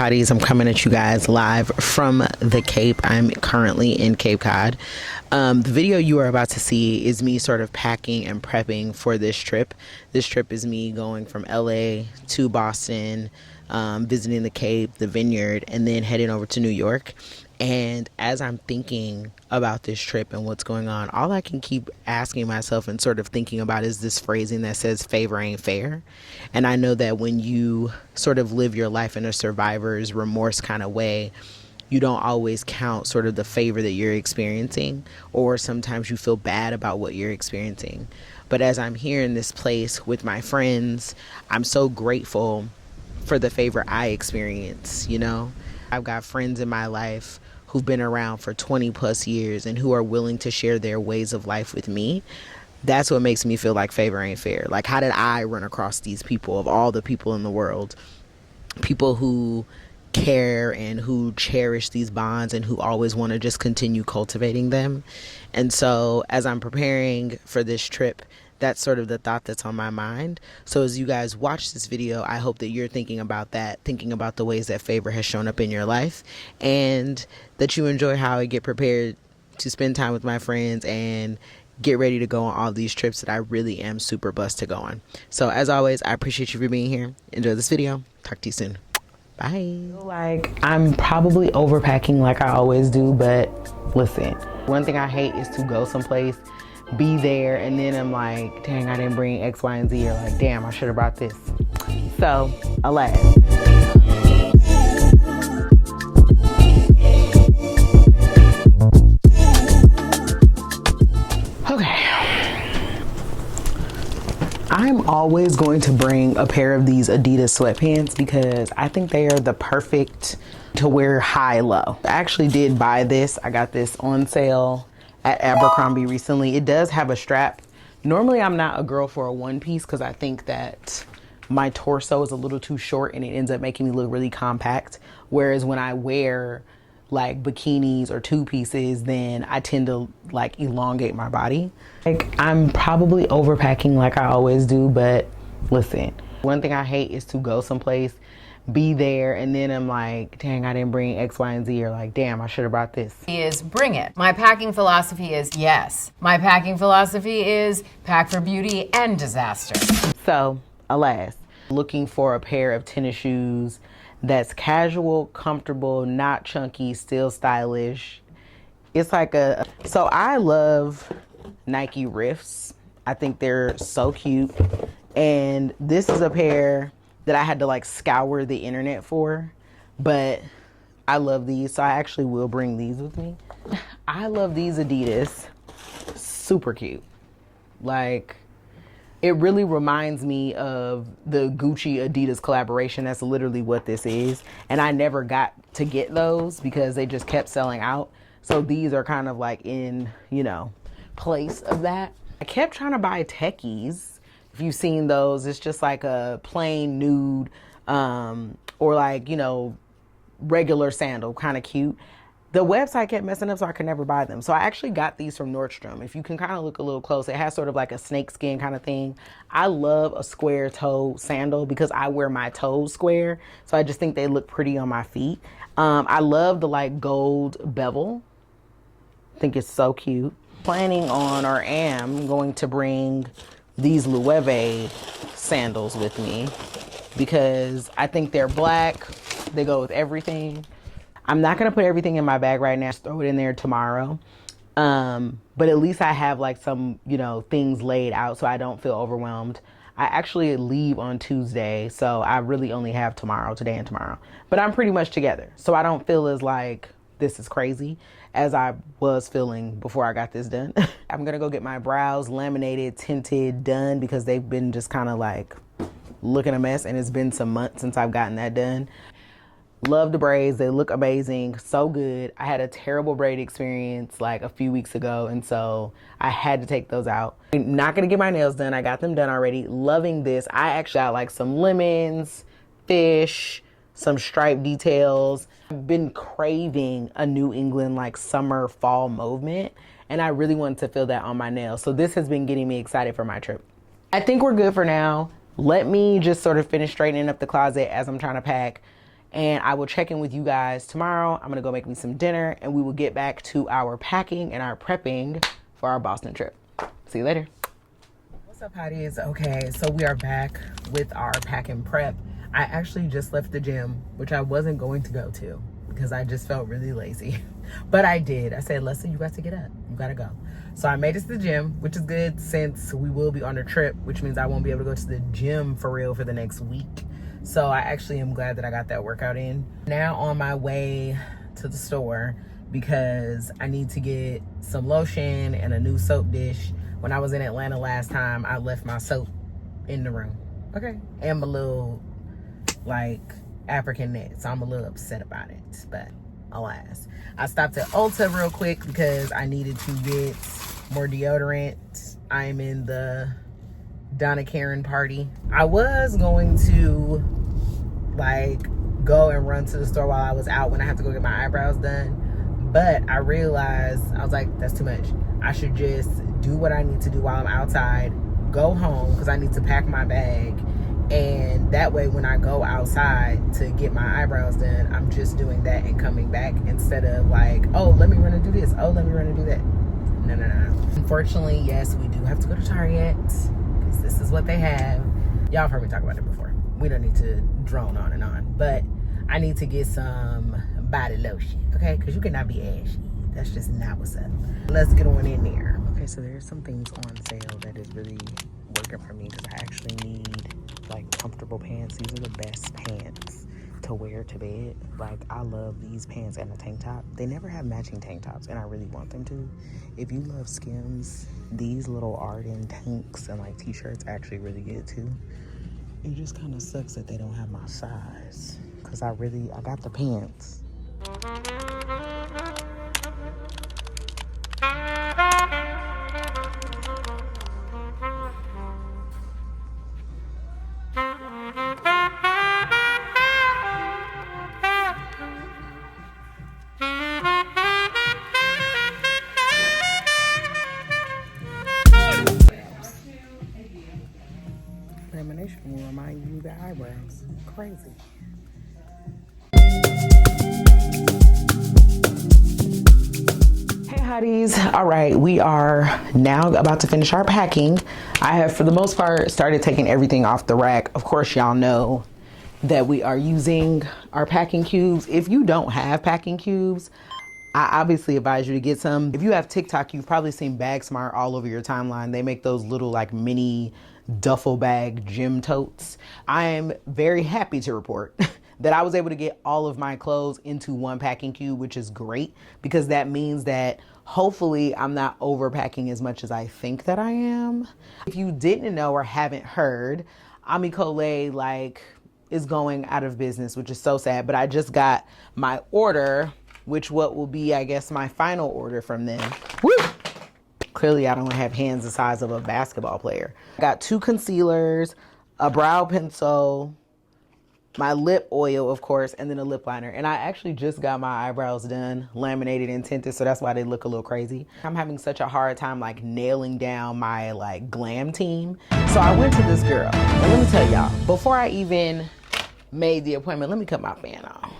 Howdies. I'm coming at you guys live from the Cape. I'm currently in Cape Cod. The video you are about to see is me sort of packing and prepping for this trip. This trip is me going from LA to Boston, visiting the Cape, the vineyard, and then heading over to New York. And as I'm thinking about this trip and what's going on, all I can keep asking myself and sort of thinking about is this phrasing that says favor ain't fair. And I know that when you sort of live your life in a survivor's remorse kind of way, you don't always count sort of the favor that you're experiencing, or sometimes you feel bad about what you're experiencing. But as I'm here in this place with my friends, I'm so grateful for the favor I experience, you know? I've got friends in my life who've been around for 20 plus years and who are willing to share their ways of life with me. That's what makes me feel like favor ain't fair. Like, how did I run across these people, of all the people in the world? People who care and who cherish these bonds and who always want to just continue cultivating them. And so as I'm preparing for this trip, that's sort of the thought that's on my mind. So as you guys watch this video, I hope that you're thinking about that, thinking about the ways that favor has shown up in your life, and that you enjoy how I get prepared to spend time with my friends and get ready to go on all these trips that I really am super buzzed to go on. So as always, I appreciate you for being here. Enjoy this video. Talk to you soon. Bye. Like, I'm probably overpacking like I always do, but listen, one thing I hate is to go someplace, be there, and then I'm like, dang, I didn't bring X, Y, and Z, or like, damn, I should have brought this. So, alas. Okay. I'm always going to bring a pair of these Adidas sweatpants because I think they are the perfect to wear high-low. I actually did buy this. I got this on sale at Abercrombie recently. It does have a strap. Normally I'm not a girl for a one piece because I think that my torso is a little too short and it ends up making me look really compact. Whereas when I wear like bikinis or two pieces, then I tend to like elongate my body. Like, I'm probably overpacking like I always do, but listen, one thing I hate is to go someplace, be there, and then I'm like, dang, I didn't bring X, Y, and Z, or like, damn, I should have brought this. Is bring it. My packing philosophy is yes. My packing philosophy is pack for beauty and disaster. So, alas, looking for a pair of tennis shoes that's casual, comfortable, not chunky, still stylish. It's like so I love Nike Rifts. I think they're so cute. And this is a pair that I had to like scour the internet for, but I love these, so I actually will bring these with me. I love these Adidas. Super cute. Like, it really reminds me of the Gucci Adidas collaboration. That's literally what this is. And I never got to get those because they just kept selling out. So these are kind of like in, you know, place of that. I kept trying to buy Techies. If you've seen those, it's just like a plain nude or like, you know, regular sandal, kind of cute. The website kept messing up, so I could never buy them. So I actually got these from Nordstrom. If you can kind of look a little close, it has sort of like a snake skin kind of thing. I love a square toe sandal because I wear my toes square. So I just think they look pretty on my feet. I love the like gold bevel. I think it's so cute. Planning on, or am going to bring these Loewe sandals with me because I think they're black. They go with everything. I'm not gonna put everything in my bag right now, just throw it in there tomorrow. But at least I have like some, you know, things laid out so I don't feel overwhelmed. I actually leave on Tuesday, so I really only have tomorrow, today and tomorrow. But I'm pretty much together, so I don't feel as like this is crazy as I was feeling before I got this done. I'm gonna go get my brows laminated, tinted, done because they've been just kind of like looking a mess, and it's been some months since I've gotten that done. Love the braids, they look amazing, so good. I had a terrible braid experience like a few weeks ago, and so I had to take those out. I'm not gonna get my nails done, I got them done already. Loving this. I actually got like some lemons, fish, some stripe details. I've been craving a New England like summer fall movement, and I really wanted to feel that on my nails. So this has been getting me excited for my trip. I think we're good for now. Let me just sort of finish straightening up the closet as I'm trying to pack. And I will check in with you guys tomorrow. I'm gonna go make me some dinner and we will get back to our packing and our prepping for our Boston trip. See you later. What's up, Howdies? Okay, so we are back with our pack and prep. I actually just left the gym, which I wasn't going to go to because I just felt really lazy. But I did. I said, Leslie, you got to get up. You gotta go. So I made it to the gym, which is good since we will be on a trip, which means I won't be able to go to the gym for real for the next week. So I actually am glad that I got that workout in. Now on my way to the store because I need to get some lotion and a new soap dish. When I was in Atlanta last time, I left my soap in the room. Okay. And my little, like, African net. So I'm a little upset about it, but alas. I stopped at Ulta real quick because I needed to get more deodorant. I'm in the Donna Karen party. I was going to, like, go and run to the store while I was out when I had to go get my eyebrows done. But I realized, I was like, that's too much. I should just do what I need to do while I'm outside, go home, because I need to pack my bag. And that way, when I go outside to get my eyebrows done, I'm just doing that and coming back instead of like, oh, let me run and do this. Oh, let me run and do that. No. Unfortunately, yes, we do have to go to Target because this is what they have. Y'all have heard me talk about it before. We don't need to drone on and on. But I need to get some body lotion, okay? Because you cannot be ashy. That's just not what's up. Let's get on in there. Okay, so there's some things on sale that is really working for me because I actually need like comfortable pants. These are the best pants to wear to bed. Like, I love these pants and a tank top. They never have matching tank tops and I really want them to. If you love Skims, these little Arden tanks and like t-shirts actually really good too. It just kind of sucks that they don't have my size because I got the pants. Lamination will remind you the eyebrows. Crazy. Hey hotties. All right, we are now about to finish our packing. I have, for the most part, started taking everything off the rack. Of course, y'all know that we are using our packing cubes. If you don't have packing cubes, I obviously advise you to get some. If you have TikTok, you've probably seen Bag Smart all over your timeline. They make those little like mini duffel bag gym totes. I am very happy to report that I was able to get all of my clothes into one packing cube, which is great because that means that hopefully I'm not overpacking as much as I think that I am. If you didn't know or haven't heard, Amicole like is going out of business, which is so sad, but I just got my order, which what will be, I guess, my final order from them. Woo! Clearly, I don't have hands the size of a basketball player. I got 2 concealers, a brow pencil, my lip oil, of course, and then a lip liner. And I actually just got my eyebrows done, laminated and tinted, so that's why they look a little crazy. I'm having such a hard time like nailing down my like glam team. So I went to this girl, and let me tell y'all, before I even made the appointment, let me cut my fan off.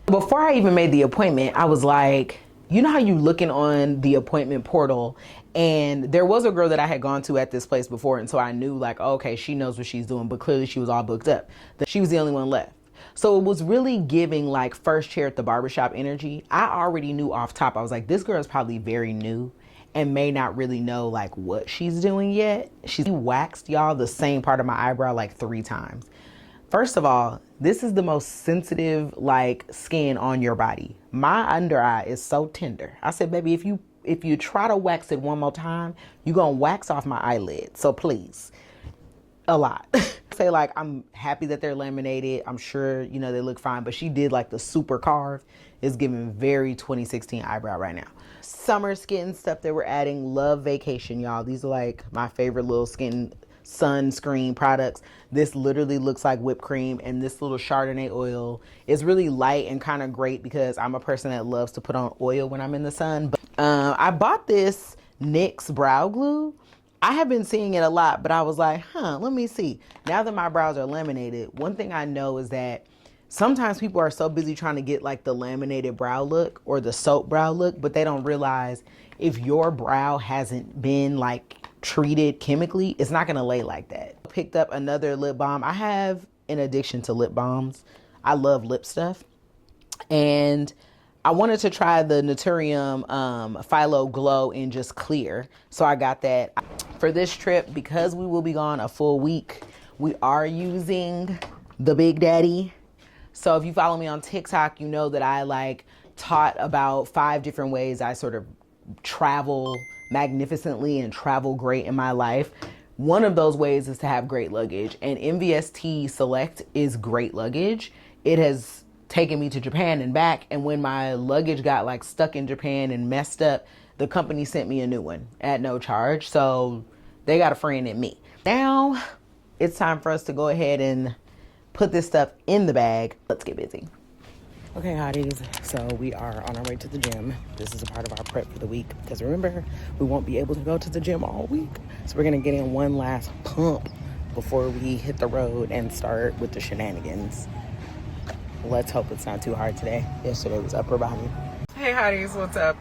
Before I even made the appointment, I was like, you know how you looking on the appointment portal and there was a girl that I had gone to at this place before, and so I knew like, okay, she knows what she's doing, but clearly she was all booked up. She was the only one left. So it was really giving like first chair at the barbershop energy. I already knew off top, I was like, this girl is probably very new and may not really know like what she's doing yet. She waxed y'all the same part of my eyebrow like 3 times. First of all, this is the most sensitive like skin on your body. My under eye is so tender. I said, baby, if you try to wax it one more time, you're gonna wax off my eyelid. So please, a lot. Say like, I'm happy that they're laminated. I'm sure, you know, they look fine, but she did like the super carve. It's giving very 2016 eyebrow right now. Summer skin stuff that we're adding. Love Vacation, y'all. These are like my favorite little skin sunscreen products. This literally looks like whipped cream, and this little Chardonnay oil is really light and kind of great because I'm a person that loves to put on oil when I'm in the sun. But I bought this NYX brow glue. I have been seeing it a lot, but I was like, let me see. Now that my brows are laminated, one thing I know is that sometimes people are so busy trying to get like the laminated brow look or the soap brow look, but they don't realize if your brow hasn't been like treated chemically, it's not gonna lay like that. Picked up another lip balm. I have an addiction to lip balms. I love lip stuff. And I wanted to try the Naturium Philo Glow in just clear. So I got that. For this trip, because we will be gone a full week, we are using the Big Daddy. So if you follow me on TikTok, you know that I like taught about 5 different ways I sort of travel magnificently and travel great in my life. One of those ways is to have great luggage, and MVST Select is great luggage. It has taken me to Japan and back, and when my luggage got like stuck in Japan and messed up, the company sent me a new one at no charge. So they got a friend in me. Now it's time for us to go ahead and put this stuff in the bag. Let's get busy. Okay, hotties, so we are on our way to the gym. This is a part of our prep for the week because remember, we won't be able to go to the gym all week. So we're gonna get in one last pump before we hit the road and start with the shenanigans. Let's hope it's not too hard today. Yesterday was upper body. Hey hotties, what's up?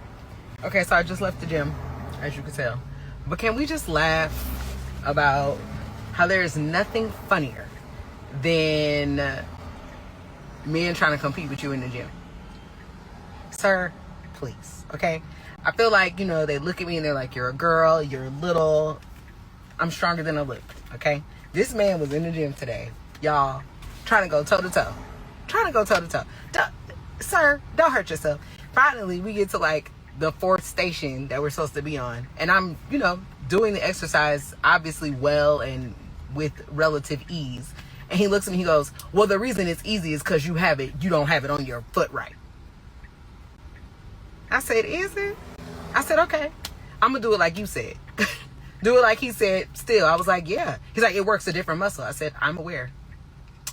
Okay, so I just left the gym, as you can tell. But can we just laugh about how there's nothing funnier than men trying to compete with you in the gym? Sir, please, okay? I feel like, you know, they look at me and they're like, you're a girl, you're little. I'm stronger than I look, okay? This man was in the gym today, y'all, trying to go toe-to-toe. Trying to go toe-to-toe. Sir, don't hurt yourself. Finally, we get to like the 4th station that we're supposed to be on. And I'm, you know, doing the exercise obviously well and with relative ease. And he looks at me, he goes, well, the reason it's easy is because you don't have it on your foot right. I said, is it? I said, okay, I'm gonna do it like you said. Do it like he said still. I was like, yeah. He's like, it works a different muscle. I said, I'm aware.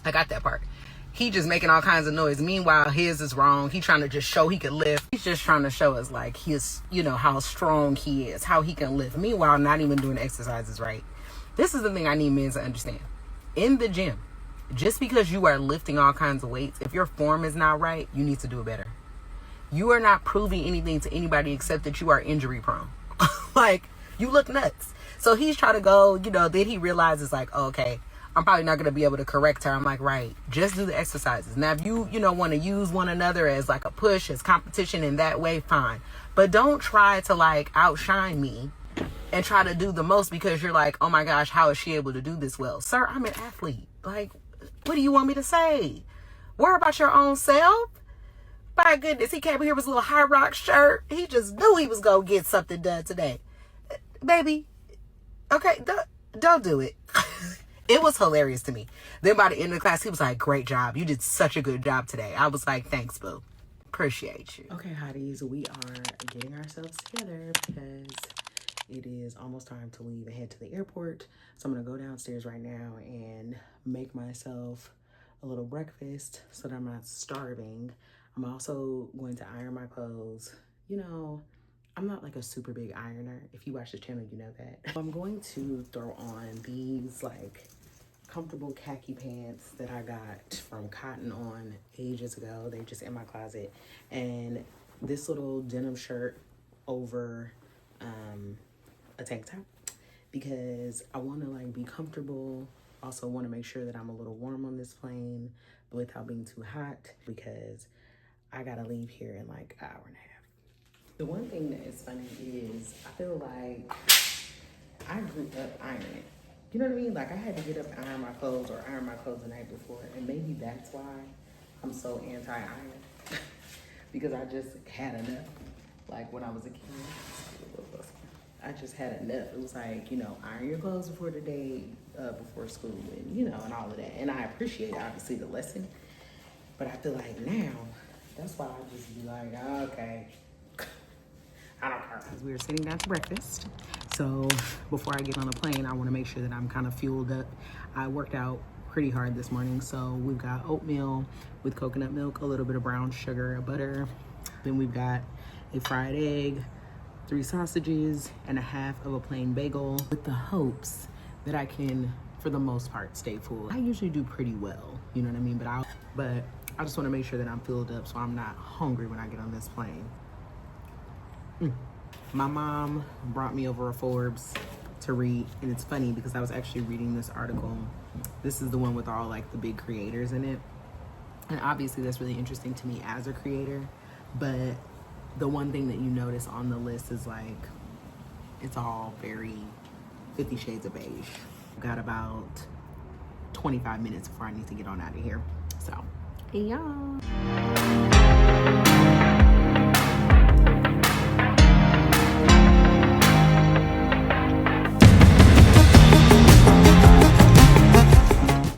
I got that part. He just making all kinds of noise. Meanwhile, his is wrong. He trying to just show he can lift. He's just trying to show us like his, you know, how strong he is, how he can lift. Meanwhile, not even doing the exercises right. This is the thing I need men to understand. In the gym, just because you are lifting all kinds of weights, if your form is not right, you need to do it better. You are not proving anything to anybody except that you are injury prone. Like, you look nuts. So he's trying to go, you know, then he realizes like, oh, okay, I'm probably not going to be able to correct her. I'm like, right, just do the exercises. Now, if you know, want to use one another as like a push, as competition in that way, fine. But don't try to like outshine me and try to do the most because you're like, oh my gosh, how is she able to do this well? Sir, I'm an athlete. Like, what do you want me to say? Worry about your own self. My goodness, he came here with his little high rock shirt. He just knew he was going to get something done today. Baby, okay, don't do it. It was hilarious to me. Then by the end of the class, he was like, great job. You did such a good job today. I was like, thanks, boo. Appreciate you. Okay, hotties, we are getting ourselves together because it is almost time to leave and head to the airport. So I'm going to go downstairs right now and make myself a little breakfast so that I'm not starving. I'm also going to iron my clothes. You know, I'm not like a super big ironer. If you watch the channel, you know that. I'm going to throw on these like comfortable khaki pants that I got from Cotton On ages ago. They're just in my closet. And this little denim shirt over a tank top because I want to like be comfortable. Also want to make sure that I'm a little warm on this plane without being too hot because I gotta leave here in like an hour and a half. The one thing that is funny is I feel like I grew up ironing. You know what I mean? Like I had to get up and iron my clothes or iron my clothes the night before. And maybe that's why I'm so anti-iron. Because I just had enough. Like when I was a kid, I just had enough. It was like, you know, iron your clothes before the day, before school and, you know, and all of that. And I appreciate obviously the lesson. But I feel like now, that's why I just be like, okay. I don't care. As we were sitting down to breakfast. So before I get on the plane, I want to make sure that I'm kind of fueled up. I worked out pretty hard this morning. So we've got oatmeal with coconut milk, a little bit of brown sugar, butter. Then we've got a fried egg, 3 sausages, and a half of a plain bagel with the hopes that I can, for the most part, stay full. I usually do pretty well, you know what I mean? But I just want to make sure that I'm filled up so I'm not hungry when I get on this plane. My mom brought me over a Forbes to read, and it's funny because I was actually reading this article. This is the one with all like the big creators in it, and obviously that's really interesting to me as a creator, but the one thing that you notice on the list is like it's all very 50 Shades of Beige. I've got about 25 minutes before I need to get on out of here, so yeah.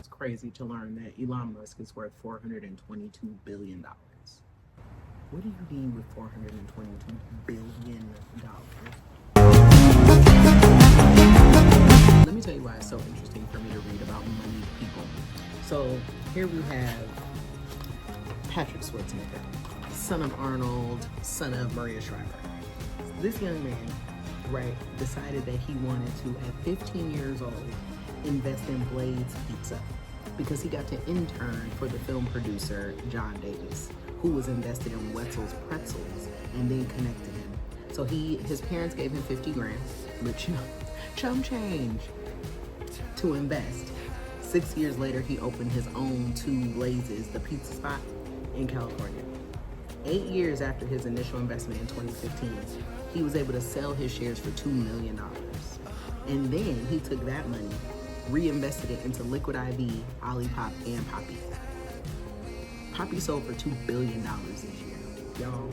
Crazy to learn that Elon Musk is worth $422 billion. What do you mean with $422 billion? Let me tell you why it's so interesting for me to read about money people. So here we have Patrick Schwarzenegger, son of Arnold, son of Maria Shriver. This young man, right, decided that he wanted to, at 15 years old, invest in Blade's Pizza, because he got to intern for the film producer John Davis, who was invested in Wetzel's Pretzels and then connected him. So his parents gave him 50 grand, which, you know, chum change, to invest. 6 years later, he opened his own Two Blazes, the pizza spot in California. 8 years after his initial investment in 2015, he was able to sell his shares for $2 million. And then he took that money, reinvested it into Liquid IV, Olipop, and Poppy. Poppy sold for $2 billion this year, y'all.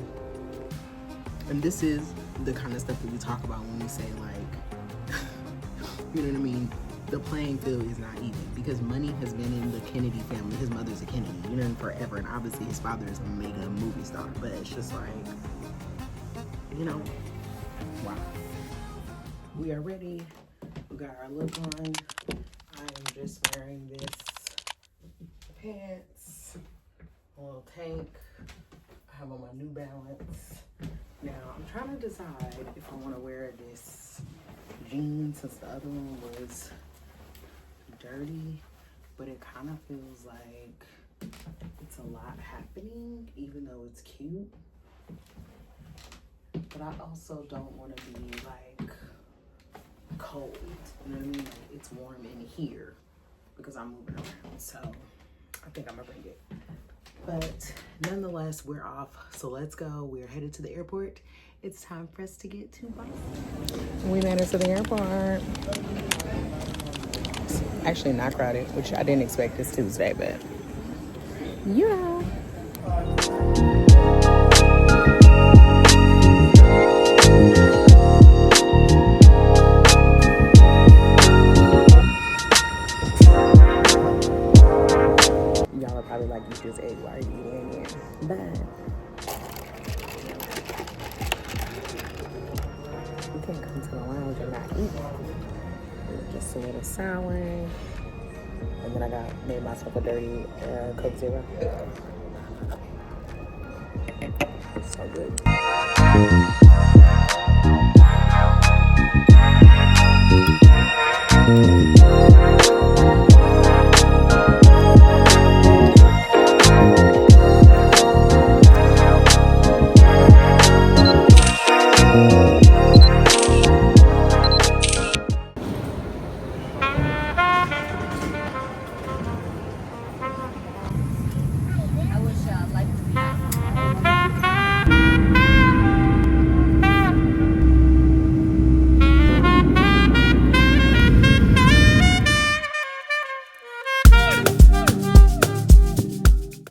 And this is the kind of stuff that we talk about when we say, like, you know what I mean? The playing field is not even, because money has been in the Kennedy family. His mother's a Kennedy, you know, forever. And obviously his father is a mega movie star, but it's just like, you know, wow. We are ready. We got our look on. I am just wearing this pants, a little tank. I have on my New Balance. Now, I'm trying to decide if I want to wear this jeans, since the other one was dirty, but it kind of feels like it's a lot happening, even though it's cute. But I also don't want to be like cold, you know what I mean? Like, it's warm in here because I'm moving around, so I think I'm gonna bring it. But nonetheless, we're off, so let's go. We're headed to the airport. It's time for us to get to Boston. We made it to the airport. It's actually not crowded, which I didn't expect this Tuesday, but you know. Y'all are probably like, you just ate, why are you eating it? But you can't come to the lounge and not eat. Just a little salad. And then I made myself a dirty Coke Zero. So good.